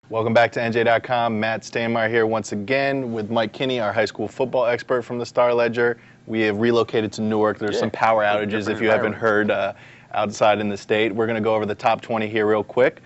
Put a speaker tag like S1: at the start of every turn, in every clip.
S1: Welcome back to NJ.com. Matt Stanmyre here once again with Mike Kinney, our high school football expert from the Star-Ledger. We have relocated to Newark. There's some power outages if you haven't heard outside in the state. We're going to go over the top 20 here real quick.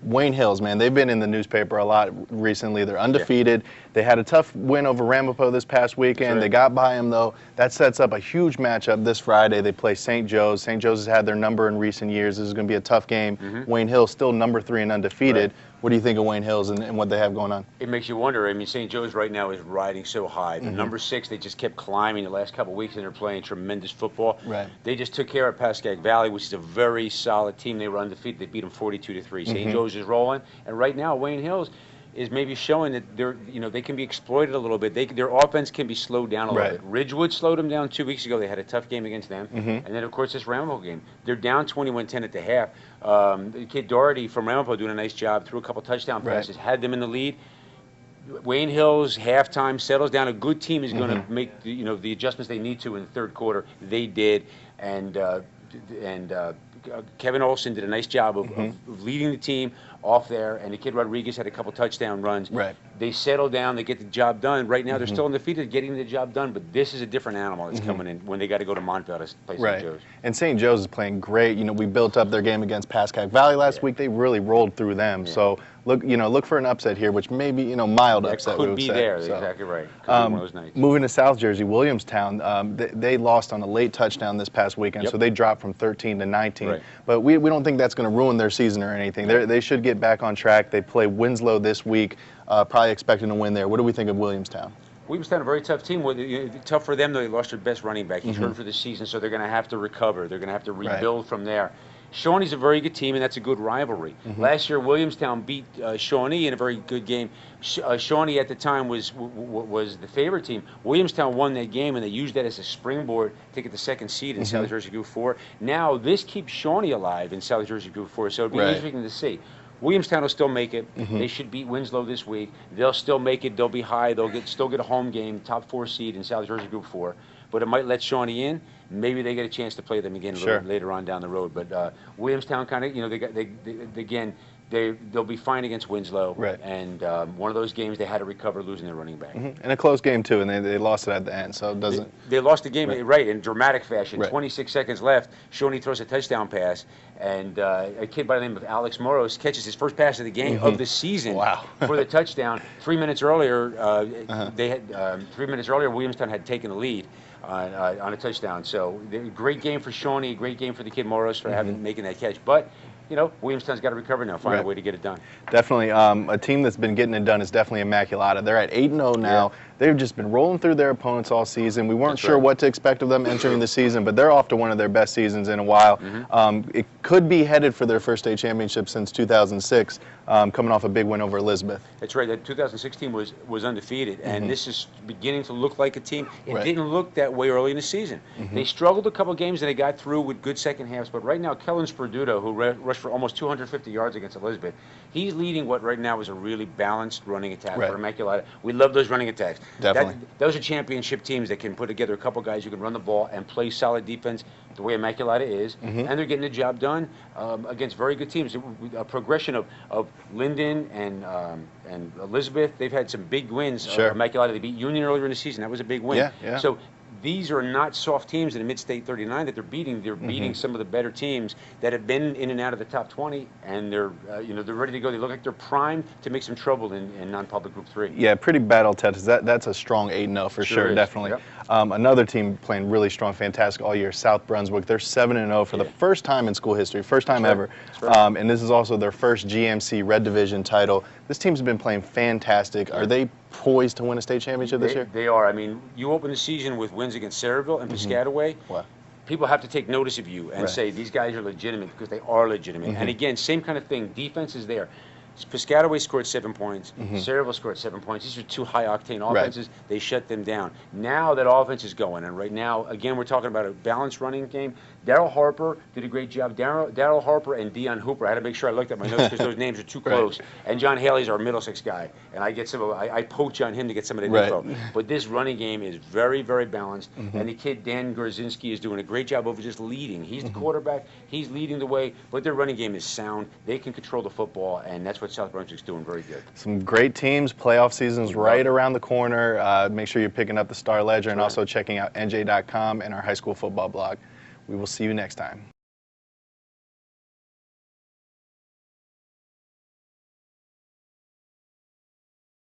S1: Wayne Hills, man, they've been in the newspaper a lot recently. They're undefeated. They had a tough win over Ramapo this past weekend. They got by him, though. That sets up a huge matchup this Friday. They play St. Joe's. St. Joe's has had their number in recent years. This is going to be a tough game. Wayne Hills still number 3 and undefeated. What do you think of Wayne Hills and what they have going on?
S2: It makes you wonder. I mean, St. Joe's right now is riding so high. The number 6, they just kept climbing the last couple of weeks, and they're playing tremendous football. They just took care of Pascagoula Valley, which is a very solid team. They were undefeated. They beat them 42-3. St. Joe's is rolling, and right now Wayne Hills is maybe showing that they can be exploited a little bit. Their offense can be slowed down a little bit. Ridgewood slowed them down 2 weeks ago. They had a tough game against them. And then, of course, this Ramapo game. They're down 21-10 at the half. The kid Doherty from Ramapo doing a nice job, threw a couple touchdown passes, had them in the lead. Wayne Hills, halftime, settles down. A good team is going to make the adjustments they need to in the third quarter. They did, and Kevin Olson did a nice job of leading the team off there, and the kid Rodriguez had a couple touchdown runs. They settle down, they get the job done. Right now they're still undefeated, getting the job done, but this is a different animal that's coming in when they got to go to Montvale to play St. Joe's.
S1: And St. Joe's is playing great. We built up their game against Pascagoula Valley last week. They really rolled through them. So look for an upset here, which may be mild upset.
S2: Could be there. So, exactly right. Could be one of those nights.
S1: Moving to South Jersey, Williamstown, they lost on a late touchdown this past weekend, so they dropped from 13 to 19. But we don't think that's going to ruin their season or anything. They should get back on track. They play Winslow this week, probably expecting to win there. What do we think of Williamstown?
S2: Williamstown, a very tough team. Tough for them, though. They lost their best running back. He's hurt for the season, so they're going to have to recover. They're going to have to rebuild from there. Shawnee's a very good team, and that's a good rivalry. Last year, Williamstown beat Shawnee in a very good game. Shawnee at the time was the favorite team. Williamstown won that game, and they used that as a springboard to get the second seed in South Jersey Group 4. Now, this keeps Shawnee alive in South Jersey Group 4, so it'll be interesting to see. Williamstown will still make it. They should beat Winslow this week. They'll still make it. They'll be high. They'll still get a home game, top 4 seed in South Jersey Group 4. But it might let Shawnee in. Maybe they get a chance to play them again a little later on down the road. But Williamstown kind of, they'll be fine against Winslow. And one of those games they had to recover losing their running back.
S1: And a close game too, and they lost it at the end, so it doesn't.
S2: They lost the game in dramatic fashion. 26 seconds left. Shawnee throws a touchdown pass, and a kid by the name of Alex Moros catches his first pass of the game of the season for the touchdown. 3 minutes earlier, 3 minutes earlier, Williamstown had taken the lead on a touchdown. So great game for Shawnee, great game for the kid Moros for making that catch. But Williamstown's got to recover now, find a way to get it done.
S1: Definitely. A team that's been getting it done is definitely Immaculata. They're at 8-0 now. They've just been rolling through their opponents all season. We weren't sure what to expect of them entering the season, but they're off to one of their best seasons in a while. It could be headed for their first state championship since 2006, coming off a big win over Elizabeth.
S2: That's right. That 2016 was undefeated, and this is beginning to look like a team. It didn't look that way early in the season. They struggled a couple games, and they got through with good second halves. But right now, Kellen Sperduto, who rushed for almost 250 yards against Elizabeth, he's leading what right now is a really balanced running attack for Immaculata. We love those running attacks.
S1: Definitely.
S2: Those are championship teams that can put together a couple guys who can run the ball and play solid defense the way Immaculata is, and they're getting the job done against very good teams. A progression of Linden and Elizabeth. They've had some big wins. Immaculata, they beat Union earlier in the season. That was a big win. So these are not soft teams in the Mid-State 39 that they're beating. They're beating some of the better teams that have been in and out of the top 20, and they're they're ready to go. They look like they're primed to make some trouble in non-public Group 3.
S1: Yeah, pretty battle-tested. That's a strong 8-0 for sure, definitely. Another team playing really strong, fantastic all year, South Brunswick. They're 7-0 for the first time in school history, first time ever. And this is also their first GMC Red Division title. This team's been playing fantastic. Are they poised to win a state championship this year?
S2: They are. I mean, you open the season with wins against Sayreville and Piscataway. People have to take notice of you and say these guys are legitimate, because they are legitimate. And again, same kind of thing. Defense is there. Piscataway scored 7 points. Sayreville scored 7 points. These are two high-octane offenses. They shut them down. Now that offense is going, and right now, again, we're talking about a balanced running game. Daryl Harper did a great job. Daryl Harper and Dion Hooper. I had to make sure I looked at my notes because those names are too close. Right. And John Haley's our Middlesex guy, and I poach on him to get some of the info. But this running game is very, very balanced, and the kid Dan Gorzinski is doing a great job of just leading. He's the quarterback. He's leading the way, but their running game is sound. They can control the football, and that's what South Brunswick's doing very good. Some
S1: great teams. Playoff season's right around the corner. Make sure you're picking up the Star Ledger and also checking out NJ.com and our high school football blog. We will see you next time.